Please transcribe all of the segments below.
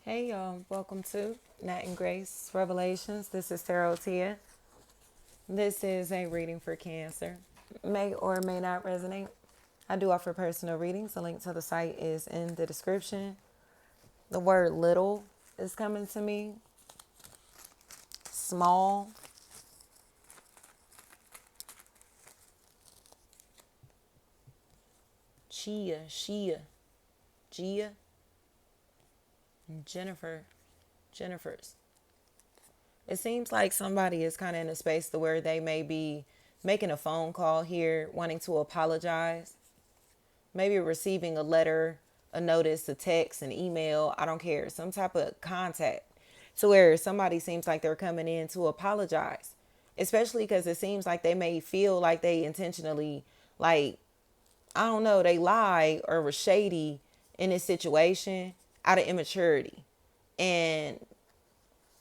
Hey y'all, welcome to Nat and Grace Revelations. This is Tarot Tia. This is a reading for Cancer. May or may not resonate. I do offer personal readings. The link to the site is in the description. The word little is coming to me. Small. Gia, and Jennifer's. It seems like somebody is kind of in a space to where they may be making a phone call here, wanting to apologize. Maybe receiving a letter, a notice, a text, an email, I don't care, some type of contact to where somebody seems like they're coming in to apologize. Especially because it seems like they may feel like they intentionally, like, I don't know, they lied or were shady in this situation out of immaturity. And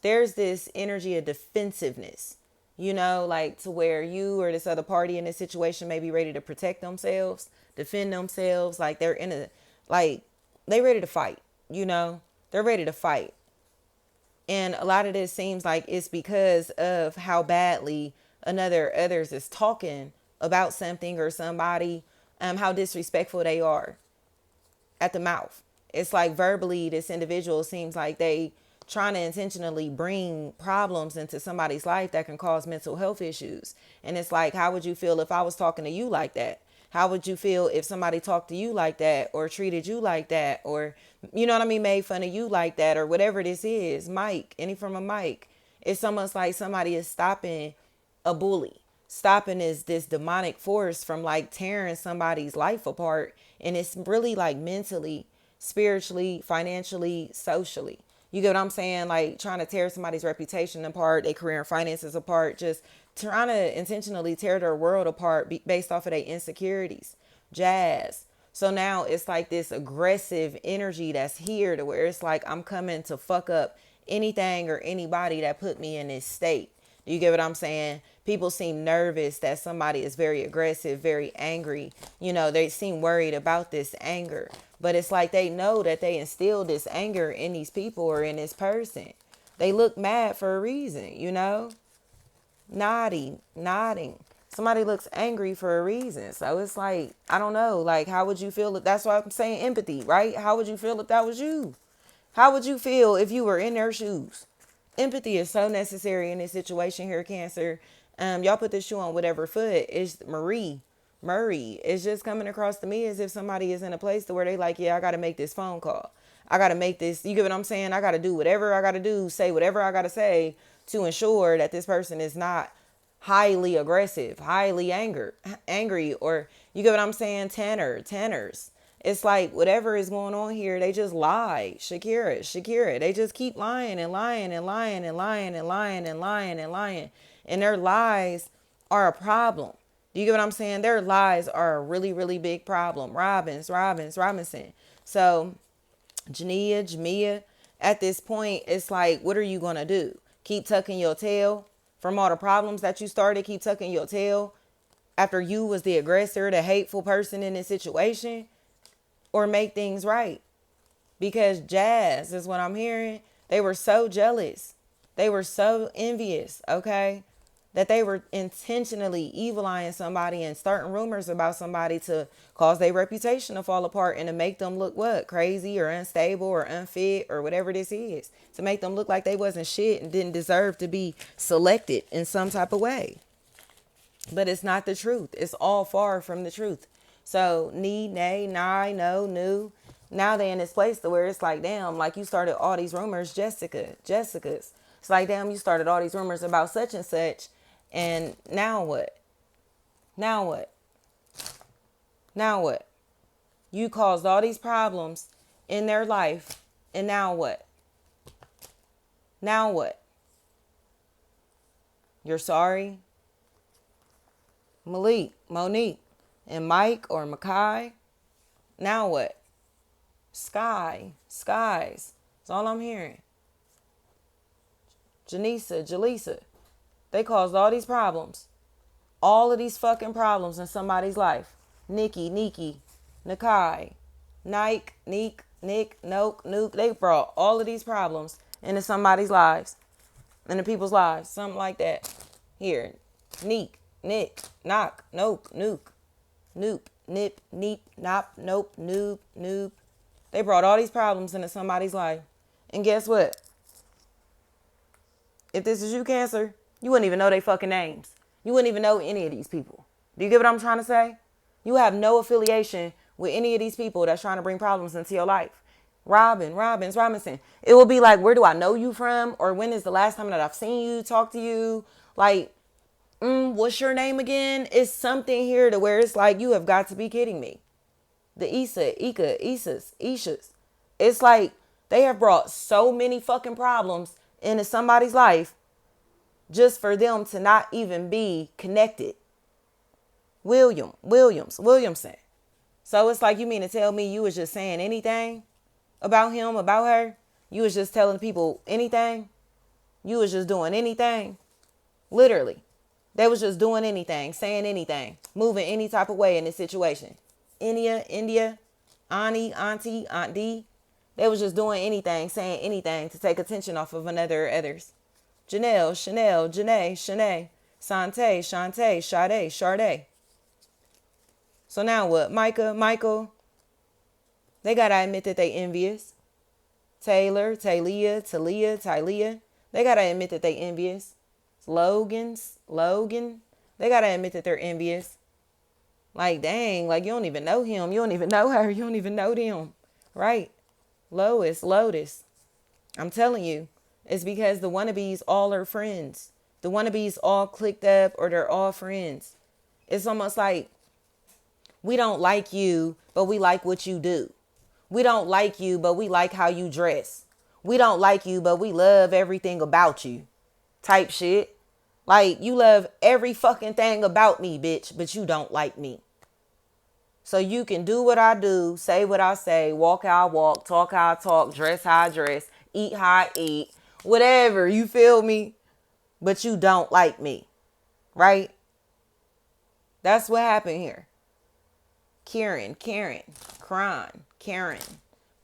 there's this energy of defensiveness, like to where you or this other party in this situation may be ready to protect themselves, defend themselves, like they're in a, like they ready to fight, they're ready to fight. And a lot of this seems like it's because of how badly others is talking about something or somebody, how disrespectful they are at the mouth. It's like verbally, this individual seems like they trying to intentionally bring problems into somebody's life that can cause mental health issues. And it's like, how would you feel if I was talking to you like that? How would you feel if somebody talked to you like that or treated you like that or, you know what I mean, made fun of you like that or whatever this is, Mike, any from a mic. It's almost like somebody is stopping a bully, stopping this demonic force from like tearing somebody's life apart. And it's really like mentally, spiritually, financially, socially. You get what I'm saying? Like trying to tear somebody's reputation apart, their career and finances apart, just trying to intentionally tear their world apart based off of their insecurities. Jazz. So now it's like this aggressive energy that's here to where it's like I'm coming to fuck up anything or anybody that put me in this state. Do you get what I'm saying? People seem nervous that somebody is very aggressive, very angry. They seem worried about this anger. But it's like they know that they instilled this anger in these people or in this person. They look mad for a reason. Nodding. Somebody looks angry for a reason. So it's like, I don't know. Like, how would you feel? That's why I'm saying empathy, right? How would you feel if that was you? How would you feel if you were in their shoes? Empathy is so necessary in this situation here, Cancer. Y'all put this shoe on whatever foot. It's Murray. It's just coming across to me as if somebody is in a place to where they like, yeah, I got to make this phone call. I got to make this. You get what I'm saying? I got to do whatever I got to do, say whatever I got to say to ensure that this person is not highly aggressive, highly angry, or you get what I'm saying? Tenors. It's like whatever is going on here, they just lie. Shakira. They just keep lying and lying and lying and lying and lying and lying and lying. And their lies are a problem. Do you get what I'm saying? Their lies are a really, really big problem. Robinson. So Jamia, at this point, it's like, what are you going to do? Keep tucking your tail from all the problems that you started? Keep tucking your tail after you was the aggressor, the hateful person in this situation? Or make things right? Because Jazz is what I'm hearing. They were so jealous. They were so envious, okay? That they were intentionally evil-eyeing somebody and starting rumors about somebody to cause their reputation to fall apart and to make them look what? Crazy or unstable or unfit or whatever this is. To make them look like they wasn't shit and didn't deserve to be selected in some type of way. But it's not the truth. It's all far from the truth. So, no, new. Now they in this place to where it's like, damn, like you started all these rumors, Jessica's. It's like, damn, you started all these rumors about such and such. And now what? Now what? Now what? You caused all these problems in their life. And now what? Now what? You're sorry? Monique, and Mike or Makai. Now what? Skies. That's all I'm hearing. Jaleesa. They caused all these problems. All of these fucking problems in somebody's life. Nikki, Nakai, Nike, Nick, Noke, Nuke. They brought all of these problems into somebody's lives, into people's lives, something like that. Here, Neek, Nick, Knock, Noke, Nuke, Noop, Nip, Neep, Nop, Nope, Noob, Noob. They brought all these problems into somebody's life. And guess what? If this is you, Cancer, you wouldn't even know they fucking names. You wouldn't even know any of these people. Do you get what I'm trying to say? You have no affiliation with any of these people that's trying to bring problems into your life. Robinson. It will be like, where do I know you from? Or when is the last time that I've seen you, talk to you? Like, what's your name again? It's something here to where it's like, you have got to be kidding me. The Ishas. It's like they have brought so many fucking problems into somebody's life just for them to not even be connected. Williamson. So it's like, you mean to tell me you was just saying anything about him, about her? You was just telling people anything? You was just doing anything? Literally. They was just doing anything, saying anything, moving any type of way in this situation. India, Auntie, Aunt D. They was just doing anything, saying anything to take attention off of another or others. Janelle, Chanel, Janae, Shanae, Sante, Shantae, Sade, Sharday. So now what? Michael. They gotta admit that they envious. Taylor, Talia. They gotta admit that they envious. Logan. They gotta admit that they're envious. Like, dang, like you don't even know him. You don't even know her. You don't even know them. Right? Lotus. I'm telling you, it's because the wannabes all are friends. The wannabes all clicked up or they're all friends. It's almost like, we don't like you, but we like what you do. We don't like you, but we like how you dress. We don't like you, but we love everything about you. Type shit. Like, you love every fucking thing about me, bitch, but you don't like me. So you can do what I do, say what I say, walk how I walk, talk how I talk, dress how I dress, eat how I eat, whatever, you feel me? But you don't like me, right? That's what happened here. Karen, Karen.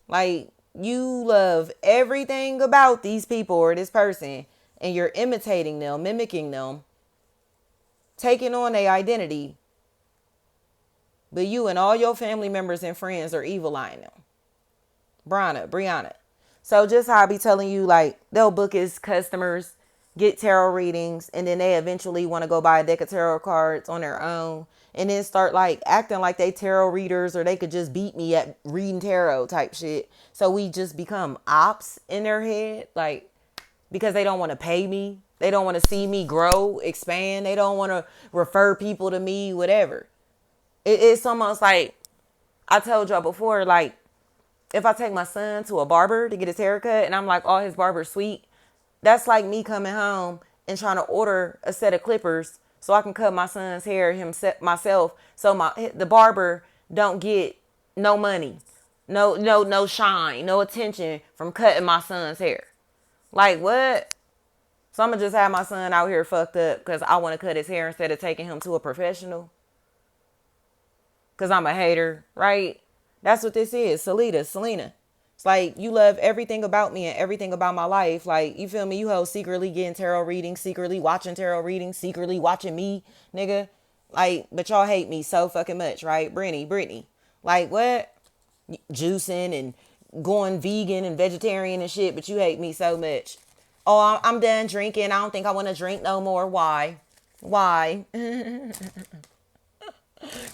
Like, you love everything about these people or this person, and you're imitating them, mimicking them, taking on their identity. But you and all your family members and friends are evil eyeing them. Brianna. So just how I be telling you, like, they'll book as customers, get tarot readings, and then they eventually want to go buy a deck of tarot cards on their own, and then start like acting like they tarot readers or they could just beat me at reading tarot type shit. So we just become ops in their head, like, because they don't want to pay me. They don't want to see me grow, expand. They don't want to refer people to me, whatever. It's almost like, I told y'all before, like, if I take my son to a barber to get his haircut and I'm like, oh, his barber's sweet, that's like me coming home and trying to order a set of clippers so I can cut my son's hair myself, so the barber don't get no money, no shine, no attention from cutting my son's hair. Like, what? So I'm gonna just have my son out here fucked up because I want to cut his hair instead of taking him to a professional? Because I'm a hater, right? That's what this is. Selena. It's like, you love everything about me and everything about my life. Like, you feel me? You hoes secretly getting tarot readings, secretly watching tarot readings, secretly watching me, nigga. Like, but y'all hate me so fucking much, right? Brittany. Like, what? Juicing and going vegan and vegetarian and shit, but you hate me so much. Oh, I'm done drinking. I don't think I want to drink no more. Why?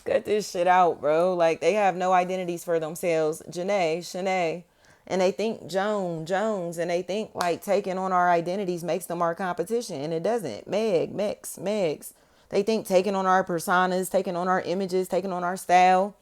Cut this shit out, bro. Like, they have no identities for themselves. Shanae. And they think Jones. And they think, like, taking on our identities makes them our competition. And it doesn't. Megs. They think taking on our personas, taking on our images, taking on our style,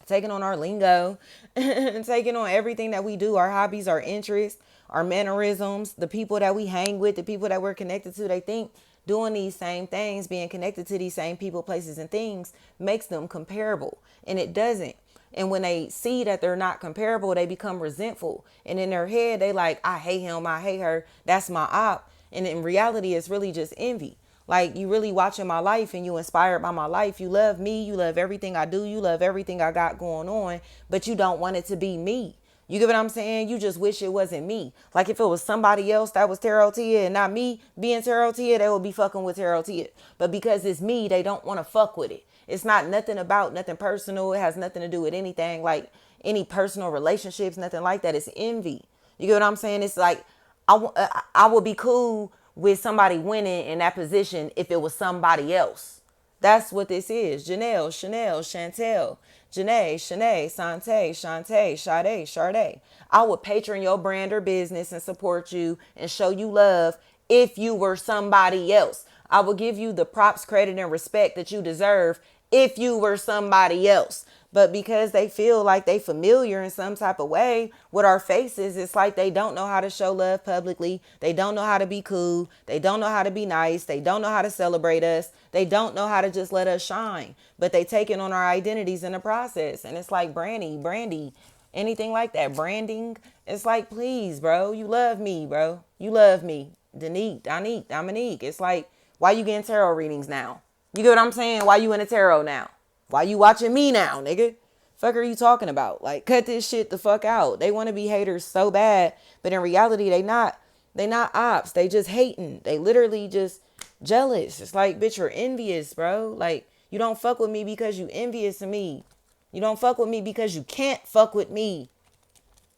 taking on our lingo, and taking on everything that we do, our hobbies, our interests, our mannerisms, the people that we hang with, the people that we're connected to. They think doing these same things, being connected to these same people, places, and things makes them comparable. And it doesn't. And when they see that they're not comparable, they become resentful. And in their head, they like, I hate him, I hate her, that's my op. And in reality, it's really just envy. Like, you really watching my life and you inspired by my life. You love me, you love everything I do, you love everything I got going on, but you don't want it to be me. You get what I'm saying? You just wish it wasn't me. Like if it was somebody else that was Tarot Tia and not me being Tarot Tia, they would be fucking with Tarot Tia. But because it's me, they don't want to fuck with it. It's not nothing about nothing personal. It has nothing to do with anything like any personal relationships, nothing like that. It's envy. You get what I'm saying? It's like I would be cool with somebody winning in that position if it was somebody else. That's what this is. Janelle, Chanel, Chantel, Janae, Shanae, Sante, Shantae, Sade, Sade. I would patron your brand or business and support you and show you love if you were somebody else. I will give you the props, credit, and respect that you deserve if you were somebody else. But because they feel like they familiar in some type of way with our faces, it's like they don't know how to show love publicly. They don't know how to be cool. They don't know how to be nice. They don't know how to celebrate us. They don't know how to just let us shine. But they taking on our identities in the process. And it's like Brandy, anything like that. Branding. It's like, please, bro. You love me, bro. You love me. Dominique. It's like, why you getting tarot readings now? You get what I'm saying? Why you in a tarot now? Why you watching me now, nigga? Fuck are you talking about? Like, cut this shit the fuck out. They want to be haters so bad, but in reality, they not. They not ops. They just hating. They literally just jealous. It's like, bitch, you're envious, bro. Like, you don't fuck with me because you envious of me. You don't fuck with me because you can't fuck with me.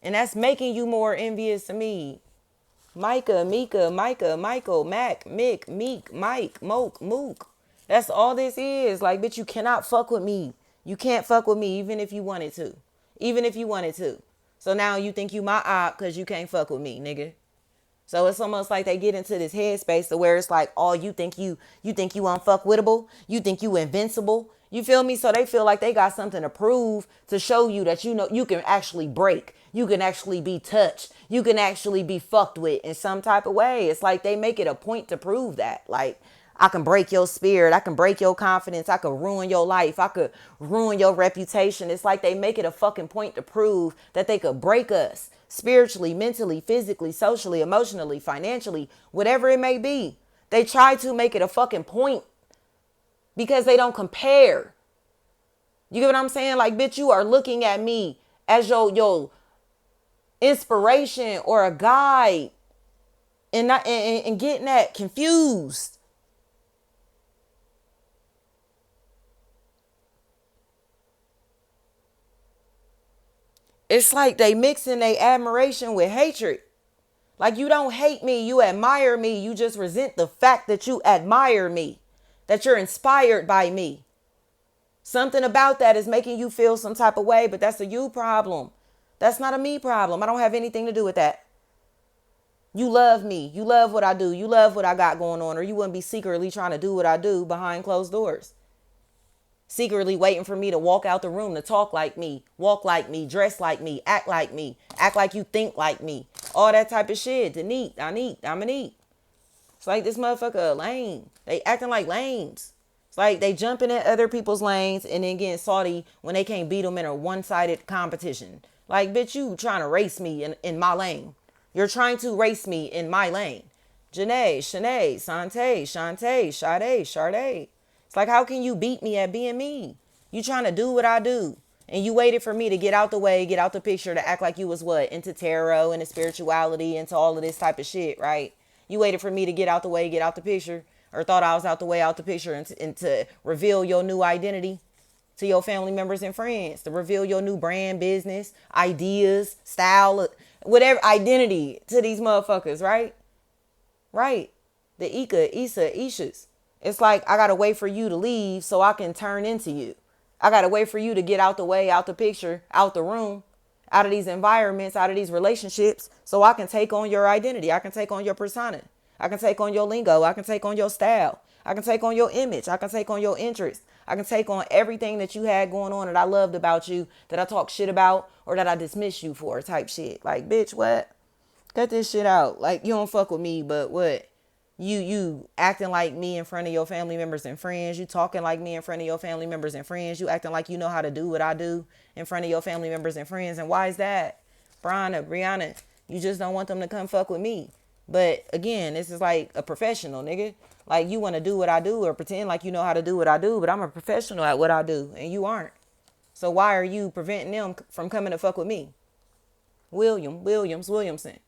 And that's making you more envious of me. Micah, Mika, Micah, Michael, Mac, Mick, Meek, Mike, Moke, Mook. That's all this is. Like, bitch, you cannot fuck with me. You can't fuck with me even if you wanted to. Even if you wanted to. So now you think you my op because you can't fuck with me, nigga. So it's almost like they get into this headspace to where it's like, oh, you think you unfuckwittable? You think you invincible? You feel me? So they feel like they got something to prove to show you that you know you can actually break. You can actually be touched. You can actually be fucked with in some type of way. It's like they make it a point to prove that. Like, I can break your spirit. I can break your confidence. I could ruin your life. I could ruin your reputation. It's like they make it a fucking point to prove that they could break us spiritually, mentally, physically, socially, emotionally, financially, whatever it may be. They try to make it a fucking point because they don't compare. You get what I'm saying? Like, bitch, you are looking at me as your inspiration or a guide and getting that confused. It's like they mixing their admiration with hatred. Like, you don't hate me, you admire me. You just resent the fact that you admire me, that you're inspired by me. Something about that is making you feel some type of way, but that's a you problem. That's not a me problem. I don't have anything to do with that. You love me. You love what I do. You love what I got going on, or you wouldn't be secretly trying to do what I do behind closed doors. Secretly waiting for me to walk out the room to talk like me, walk like me, dress like me, act like you think like me. All that type of shit. Dominique. It's like this motherfucker a lame. They acting like lames. It's like they jumping at other people's lanes and then getting salty when they can't beat them in a one-sided competition. Like, bitch, you trying to race me in my lane. You're trying to race me in my lane. Janae, Shanae, Sante, Shantae, Sade, Sade. It's like, how can you beat me at being me? You trying to do what I do. And you waited for me to get out the way, get out the picture, to act like you was what? Into tarot, into spirituality, into all of this type of shit, right? You waited for me to get out the way, get out the picture, or thought I was out the way, out the picture, and to reveal your new identity to your family members and friends, to reveal your new brand, business, ideas, style, whatever identity to these motherfuckers, right? Right. The Ishas. It's like, I got to wait for you to leave so I can turn into you. I got to wait for you to get out the way, out the picture, out the room, out of these environments, out of these relationships, so I can take on your identity. I can take on your persona. I can take on your lingo. I can take on your style. I can take on your image. I can take on your interest. I can take on everything that you had going on that I loved about you, that I talk shit about, or that I dismiss you for type shit. Like, bitch, what? Cut this shit out. Like, you don't fuck with me, but what? You acting like me in front of your family members and friends. You talking like me in front of your family members and friends. You acting like you know how to do what I do in front of your family members and friends. And why is that? Brianna, you just don't want them to come fuck with me. But again, this is like a professional, nigga. Like, you want to do what I do or pretend like you know how to do what I do, but I'm a professional at what I do and you aren't. So why are you preventing them from coming to fuck with me? Williamson.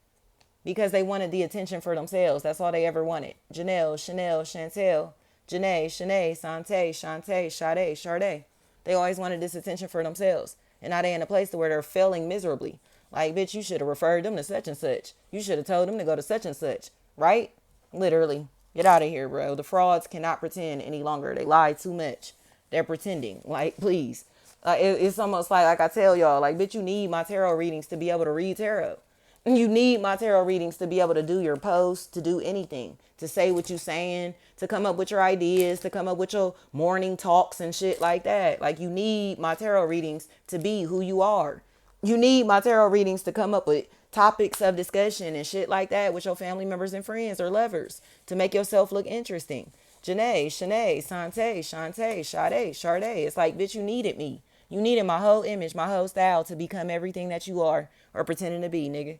Because they wanted the attention for themselves. That's all they ever wanted. Janelle, Chanel, Chantel, Janae, Shanae, Sante, Shante, Sade, Sade. They always wanted this attention for themselves. And now they in a place to where they're failing miserably. Like, bitch, you should have referred them to such and such. You should have told them to go to such and such. Right? Literally. Get out of here, bro. The frauds cannot pretend any longer. They lie too much. They're pretending. Like, please. It's almost like I tell y'all, like, bitch, you need my tarot readings to be able to read tarot. You need my tarot readings to be able to do your posts, to do anything, to say what you saying, to come up with your ideas, to come up with your morning talks and shit like that. Like, you need my tarot readings to be who you are. You need my tarot readings to come up with topics of discussion and shit like that with your family members and friends or lovers to make yourself look interesting. Janae, Shanae, Sante, Shante, Sade, Sade. It's like, bitch, you needed me. You needed my whole image, my whole style to become everything that you are or pretending to be, nigga.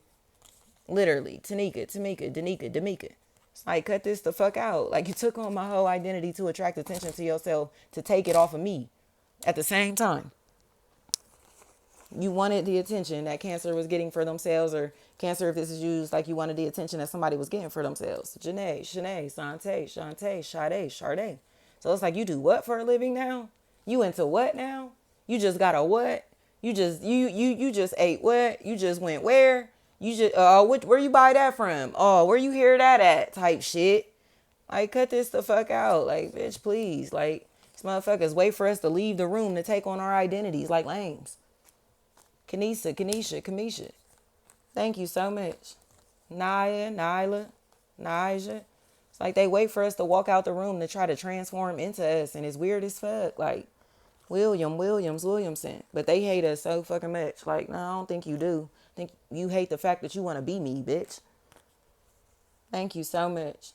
Literally. Tanika, Tamika, Danica, Damika. It's like, cut this the fuck out. Like, you took on my whole identity to attract attention to yourself, to take it off of me at the same time. You wanted the attention that Cancer was getting for themselves, or Cancer, if this is used, like you wanted the attention that somebody was getting for themselves. Janae, Shanae, Sante, Shante, Sade, Sade. So it's like, you do what for a living now? You into what now? You just got a what? You just ate what? You just went where? You just where you buy that from? Oh, where you hear that at? Type shit. Like, cut this the fuck out. Like, bitch, please. Like, these motherfuckers wait for us to leave the room to take on our identities like lames. Kanisha. Thank you so much. Naya, Nyla, Nija. It's like they wait for us to walk out the room to try to transform into us, and it's weird as fuck. Like, Williamson. But they hate us so fucking much. Like, no, I don't think you do. I think you hate the fact that you want to be me, bitch. Thank you so much.